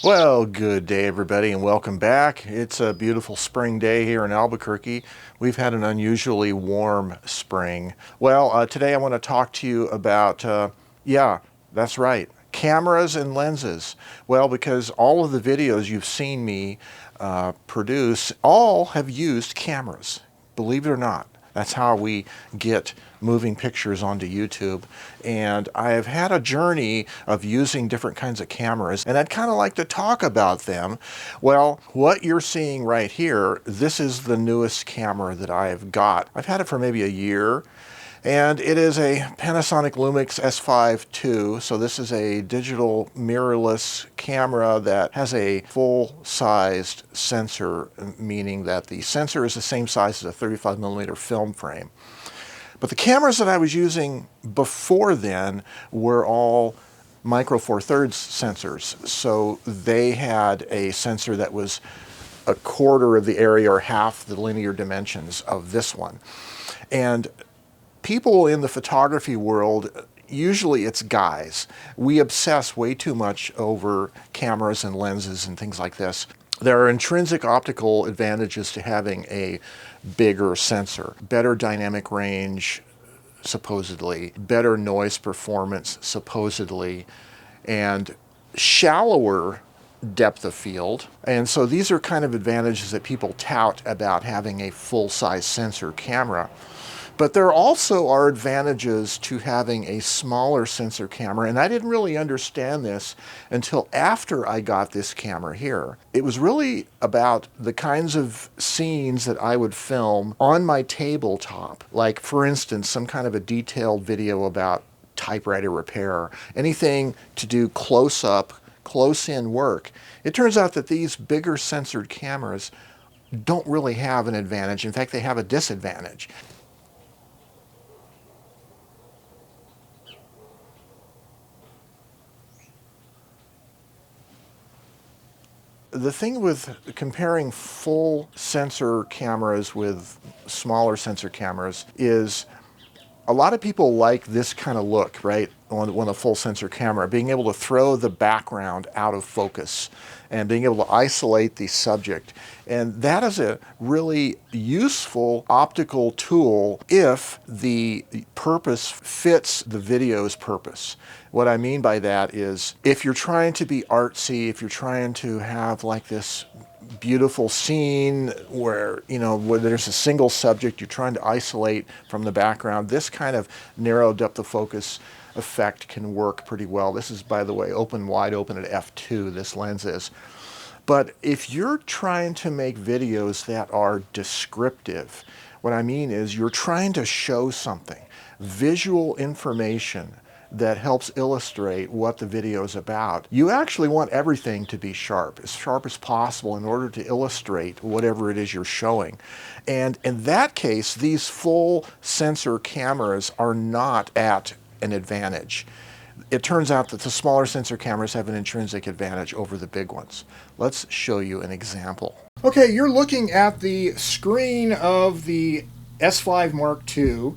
Well, good day everybody and welcome back. It's a beautiful spring day here in Albuquerque. We've had an unusually warm spring. Well, today I want to talk to you about, yeah, that's right, cameras and lenses. Well, because all of the videos you've seen me produce all have used cameras, believe it or not. That's how we get moving pictures onto YouTube. And I have had a journey of using different kinds of cameras, and I'd kind of like to talk about them. Well, what you're seeing right here, this is the newest camera that I've got. I've had it for maybe a year. And it is a Panasonic Lumix S5 II, so this is a digital mirrorless camera that has a full-sized sensor, meaning that the sensor is the same size as a 35mm film frame. But the cameras that I was using before then were all micro four thirds sensors, so they had a sensor that was a quarter of the area or half the linear dimensions of this one. And people in the photography world, usually it's guys, we obsess way too much over cameras and lenses and things like this. There are intrinsic optical advantages to having a bigger sensor, better dynamic range, supposedly, better noise performance, supposedly, and shallower depth of field. And so these are kind of advantages that people tout about having a full-size sensor camera. But there also are advantages to having a smaller sensor camera, and I didn't really understand this until after I got this camera here. It was really about the kinds of scenes that I would film on my tabletop, like, for instance, some kind of a detailed video about typewriter repair, anything to do close-up, close-in work. It turns out that these bigger sensored cameras don't really have an advantage. In fact, they have a disadvantage. The thing with comparing full sensor cameras with smaller sensor cameras is a lot of people like this kind of look, right, on a full sensor camera, being able to throw the background out of focus and being able to isolate the subject. And that is a really useful optical tool if the purpose fits the video's purpose. What I mean by that is if you're trying to be artsy, if you're trying to have like this beautiful scene where, where there's a single subject you're trying to isolate from the background, this kind of narrow depth of focus effect can work pretty well. This is, by the way, wide open at f2, this lens is. But if you're trying to make videos that are descriptive, what I mean is you're trying to show something, visual information that helps illustrate what the video is about. You actually want everything to be sharp as possible in order to illustrate whatever it is you're showing. And in that case, these full sensor cameras are not at an advantage. It turns out that the smaller sensor cameras have an intrinsic advantage over the big ones. Let's show you an example. Okay, you're looking at the screen of the S5 Mark II.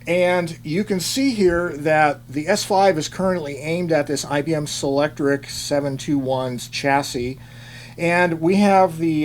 And you can see here that the S5 is currently aimed at this IBM Selectric 721's chassis. And we have the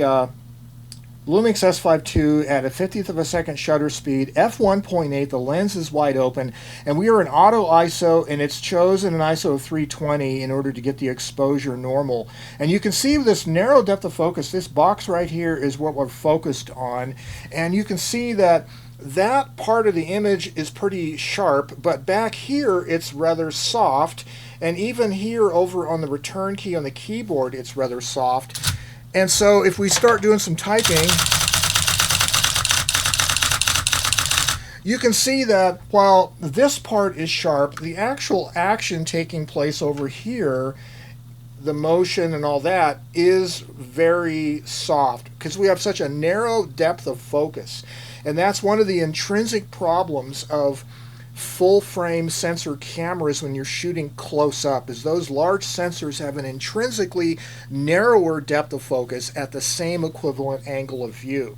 Lumix S5 II at a 50th of a second shutter speed, f1.8, the lens is wide open, and we are in auto ISO, and it's chosen an ISO of 320 in order to get the exposure normal. And you can see this narrow depth of focus, this box right here is what we're focused on, and you can see that that part of the image is pretty sharp, but back here it's rather soft, and even here over on the return key on the keyboard it's rather soft. And so if we start doing some typing, you can see that while this part is sharp, the actual action taking place over here, the motion and all that, is very soft because we have such a narrow depth of focus. And that's one of the intrinsic problems of full frame sensor cameras when you're shooting close up, is those large sensors have an intrinsically narrower depth of focus at the same equivalent angle of view.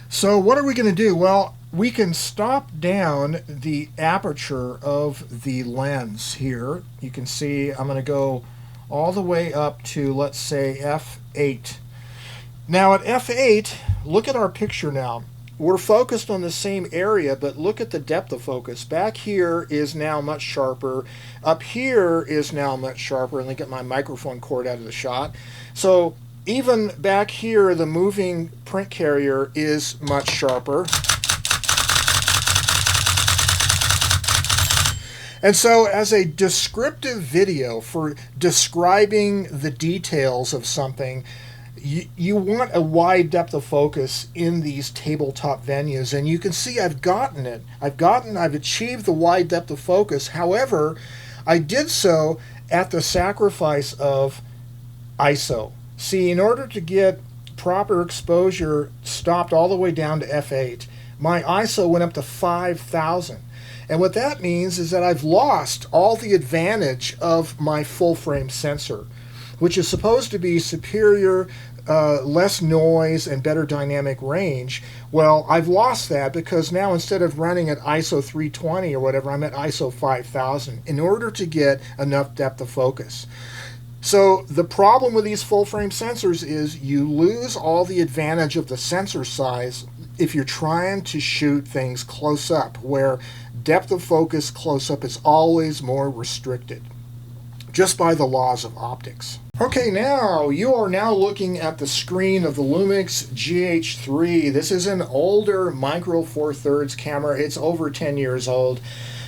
So what are we going to do? Well, we can stop down the aperture of the lens here. You can see I'm going to go all the way up to, let's say, f8. Now at f8, look at our picture now. We're focused on the same area, but look at the depth of focus. Back here is now much sharper. Up here is now much sharper. Let me get my microphone cord out of the shot. So even back here, the moving print carrier is much sharper. And so as a descriptive video for describing the details of something, you want a wide depth of focus in these tabletop venues, and you can see I've gotten it. I've achieved the wide depth of focus. However, I did so at the sacrifice of ISO. See, in order to get proper exposure stopped all the way down to f8, my ISO went up to 5,000. And what that means is that I've lost all the advantage of my full frame sensor, which is supposed to be superior, less noise, and better dynamic range. Well, I've lost that because now instead of running at ISO 320 or whatever, I'm at ISO 5000 in order to get enough depth of focus. So the problem with these full frame sensors is you lose all the advantage of the sensor size if you're trying to shoot things close up, where depth of focus close up is always more restricted, just by the laws of optics. Okay, now you are now looking at the screen of the Lumix GH3. This is an older micro four thirds camera. It's over 10 years old.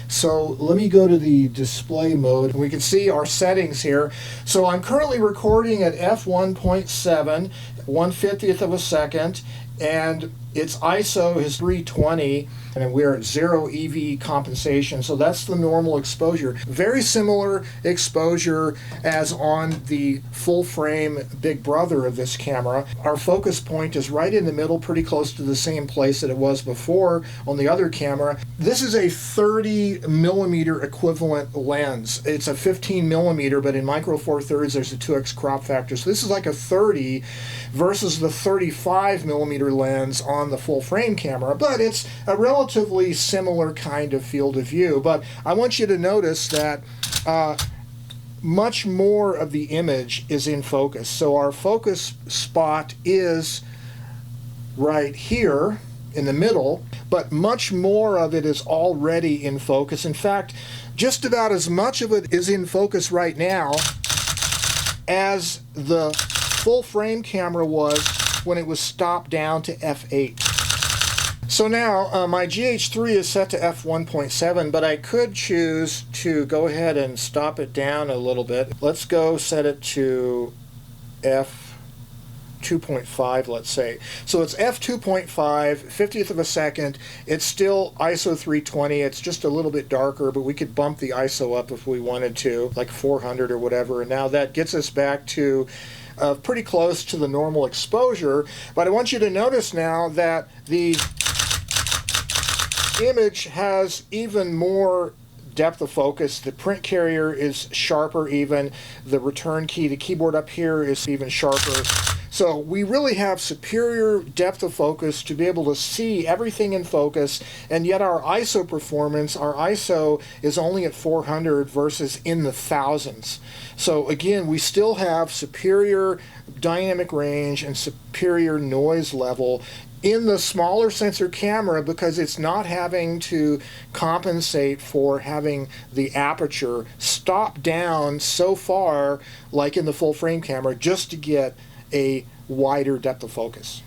So let me go to the display mode. We can see our settings here. So I'm currently recording at f1.7, 1/50th of a second, and its ISO is 320, and we're at 0 EV compensation, so that's the normal exposure. Very similar exposure as on the full frame big brother of this camera. Our focus point is right in the middle, pretty close to the same place that it was before on the other camera. This is a 30 millimeter equivalent lens. It's a 15 millimeter, but in micro four thirds there's a 2x crop factor, so this is like a 30 versus the 35 millimeter lens on the full frame camera, but it's a relatively similar kind of field of view. But I want you to notice that much more of the image is in focus. So our focus spot is right here in the middle, but much more of it is already in focus. In fact, just about as much of it is in focus right now as the full frame camera was when it was stopped down to f8. So now my GH3 is set to f1.7, but I could choose to go ahead and stop it down a little bit. Let's go set it to f2.5, let's say. So it's f2.5, 50th of a second. It's still ISO 320. It's just a little bit darker, but we could bump the ISO up if we wanted to, like 400 or whatever. And now that gets us back to pretty close to the normal exposure. But I want you to notice now that the image has even more depth of focus. The print carrier is sharper even. The return key, the keyboard up here, is even sharper. So we really have superior depth of focus to be able to see everything in focus, and yet our ISO performance, our ISO is only at 400 versus in the thousands. So again, we still have superior dynamic range and superior noise level in the smaller sensor camera because it's not having to compensate for having the aperture stop down so far like in the full frame camera just to get a wider depth of focus.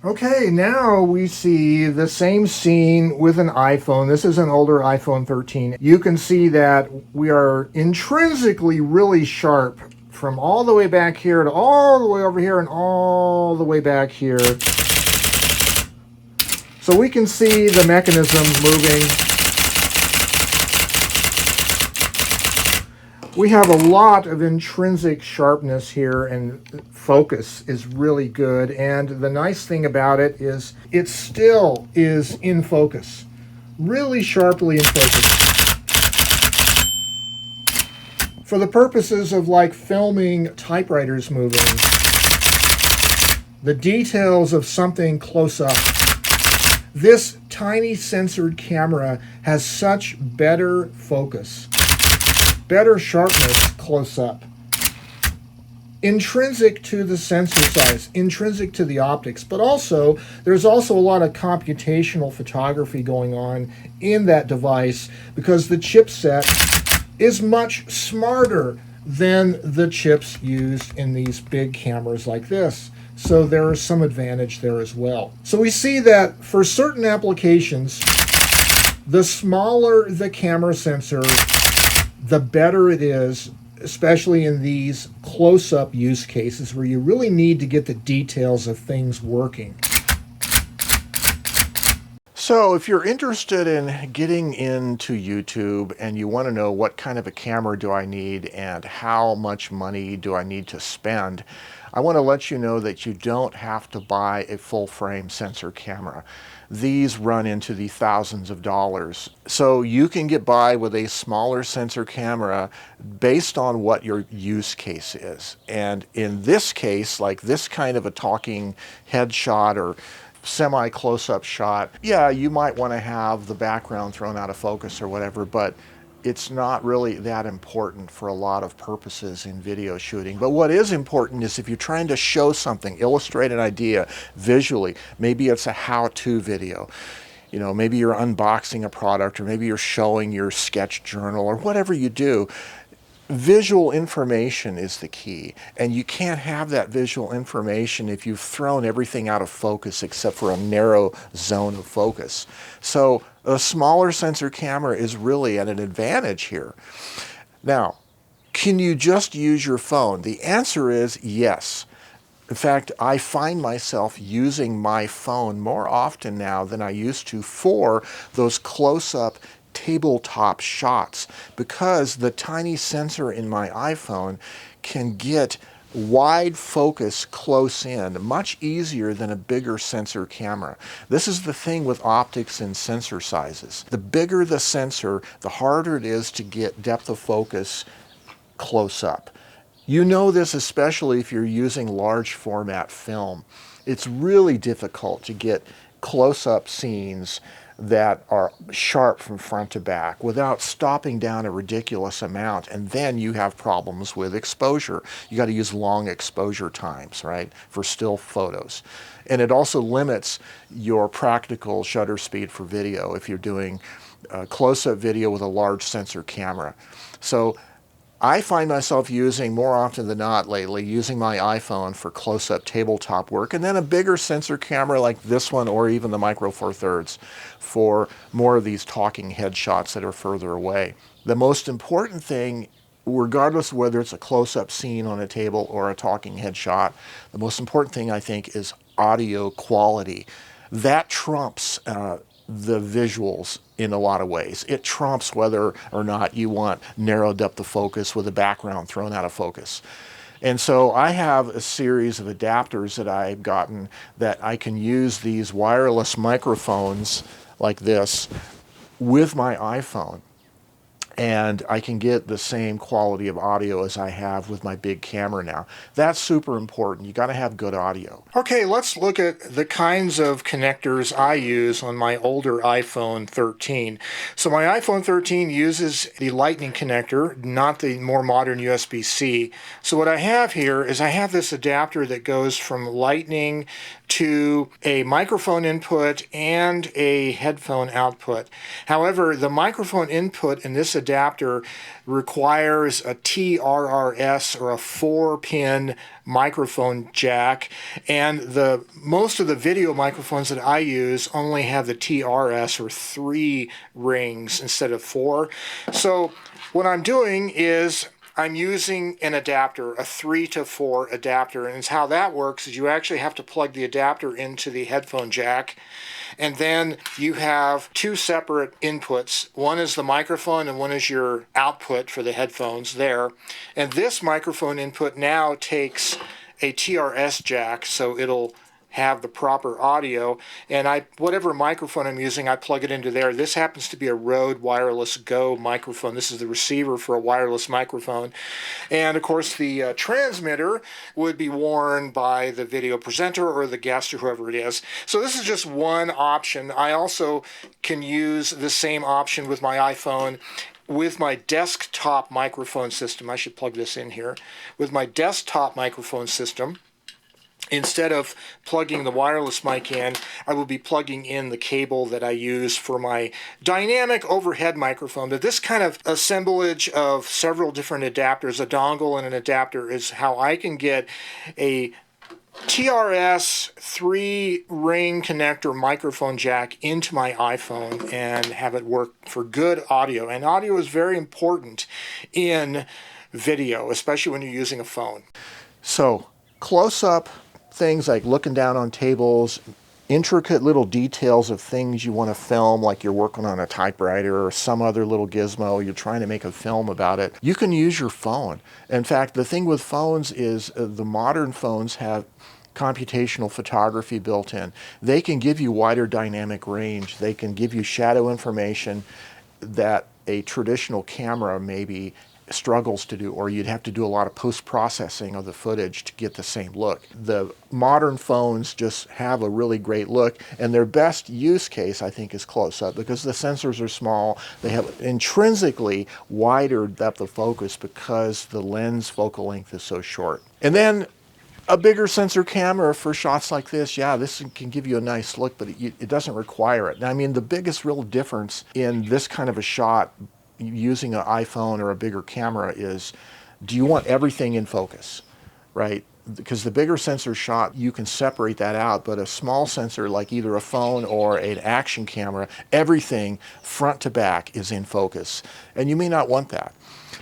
Okay, now we see the same scene with an iPhone. This is an older iPhone 13. You can see that we are intrinsically really sharp from all the way back here to all the way over here and all the way back here. So we can see the mechanisms moving. We have a lot of intrinsic sharpness here, and focus is really good. And the nice thing about it is it still is in focus, really sharply in focus. For the purposes of like filming typewriters moving, the details of something close up. This tiny sensored camera has such better focus, better sharpness close up. intrinsic to the sensor size, intrinsic to the optics, but also there's also a lot of computational photography going on in that device because the chipset is much smarter than the chips used in these big cameras like this. So there is some advantage there as well. So we see that for certain applications, the smaller the camera sensor, the better it is, especially in these close-up use cases where you really need to get the details of things working. So if you're interested in getting into YouTube and you want to know what kind of a camera do I need and how much money do I need to spend, I want to let you know that you don't have to buy a full-frame sensor camera. These run into the thousands of dollars. So you can get by with a smaller sensor camera based on what your use case is. And in this case, like this kind of a talking headshot or semi-close-up shot, yeah, you might want to have the background thrown out of focus or whatever, but it's not really that important for a lot of purposes in video shooting. But what is important is if you're trying to show something, illustrate an idea visually, maybe it's a how-to video. You know, maybe you're unboxing a product, or maybe you're showing your sketch journal, or whatever you do. Visual information is the key, and you can't have that visual information if you've thrown everything out of focus except for a narrow zone of focus. So a smaller sensor camera is really at an advantage here. Now, can you just use your phone? The answer is yes. In fact, I find myself using my phone more often now than I used to for those close-up tabletop shots, because the tiny sensor in my iPhone can get wide focus close in much easier than a bigger sensor camera. This is the thing with optics and sensor sizes. The bigger the sensor, the harder it is to get depth of focus close up. You know this especially if you're using large format film. It's really difficult to get close-up scenes that are sharp from front to back without stopping down a ridiculous amount, and then you have problems with exposure. You got to use long exposure times, right, for still photos. And it also limits your practical shutter speed for video if you're doing close-up video with a large sensor camera. So I find myself using, more often than not lately, using my iPhone for close-up tabletop work, and then a bigger sensor camera like this one, or even the Micro Four Thirds, for more of these talking headshots that are further away. The most important thing, regardless of whether it's a close-up scene on a table or a talking headshot, the most important thing I think is audio quality. That trumps the visuals in a lot of ways. It trumps whether or not you want narrow depth of focus with a background thrown out of focus. And so I have a series of adapters that I've gotten that I can use these wireless microphones like this with my iPhone. And I can get the same quality of audio as I have with my big camera now. That's super important. You got to have good audio. Okay, let's look at the kinds of connectors I use on my older iPhone 13. So my iPhone 13 uses the Lightning connector, not the more modern USB-C. So what I have here is I have this adapter that goes from Lightning to a microphone input and a headphone output. However, the microphone input in this adapter requires a TRRS, or a 4-pin microphone jack, and most of the video microphones that I use only have the TRS, or 3 rings instead of 4. So what I'm doing is I'm using an adapter, a 3 to 4 adapter, and how that works is you actually have to plug the adapter into the headphone jack, and then you have 2 separate inputs. One is the microphone and one is your output for the headphones there. And this microphone input now takes a TRS jack, so it'll have the proper audio, and whatever microphone I'm using, I plug it into there. This happens to be a Rode Wireless Go microphone. This is the receiver for a wireless microphone. And of course the transmitter would be worn by the video presenter or the guest or whoever it is. So this is just one option. I also can use the same option with my iPhone with my desktop microphone system, I should plug this in here, with my desktop microphone system, instead of plugging the wireless mic in, I will be plugging in the cable that I use for my dynamic overhead microphone. But this kind of assemblage of several different adapters, a dongle and an adapter, is how I can get a TRS 3-ring connector microphone jack into my iPhone and have it work for good audio. And audio is very important in video, especially when you're using a phone. So close-up things like looking down on tables, intricate little details of things you want to film, like you're working on a typewriter or some other little gizmo, you're trying to make a film about it, you can use your phone. In fact, the thing with phones is the modern phones have computational photography built in. They can give you wider dynamic range. They can give you shadow information that a traditional camera maybe struggles to do, or you'd have to do a lot of post-processing of the footage to get the same look. The modern phones just have a really great look, and their best use case, I think, is close-up, because the sensors are small. They have intrinsically wider depth of focus because the lens focal length is so short. And then a bigger sensor camera for shots like this, yeah, this can give you a nice look, but it doesn't require it. I mean, the biggest real difference in this kind of a shot using an iPhone or a bigger camera is, do you want everything in focus, right? Because the bigger sensor shot, you can separate that out, but a small sensor like either a phone or an action camera, everything front to back is in focus, and you may not want that.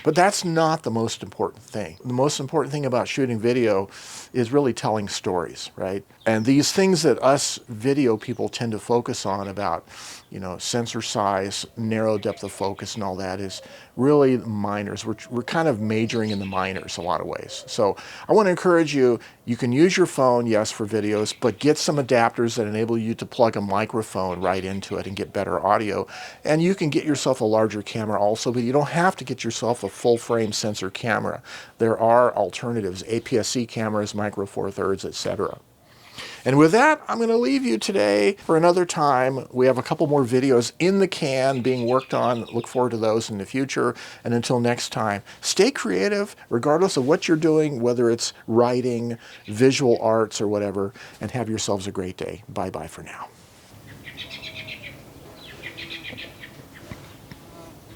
But that's not the most important thing. The most important thing about shooting video is really telling stories, right? And these things that us video people tend to focus on about, you know, sensor size, narrow depth of focus and all that is really minors. We're kind of majoring in the minors a lot of ways. So I want to encourage you, you can use your phone, yes, for videos, but get some adapters that enable you to plug a microphone right into it and get better audio. And you can get yourself a larger camera also, but you don't have to get yourself a full frame sensor camera. There are alternatives, APS-C cameras, micro four thirds, etc. And with that, I'm going to leave you today for another time. We have a couple more videos in the can being worked on. Look forward to those in the future. And until next time, stay creative, regardless of what you're doing, whether it's writing, visual arts, or whatever, and have yourselves a great day. Bye-bye for now.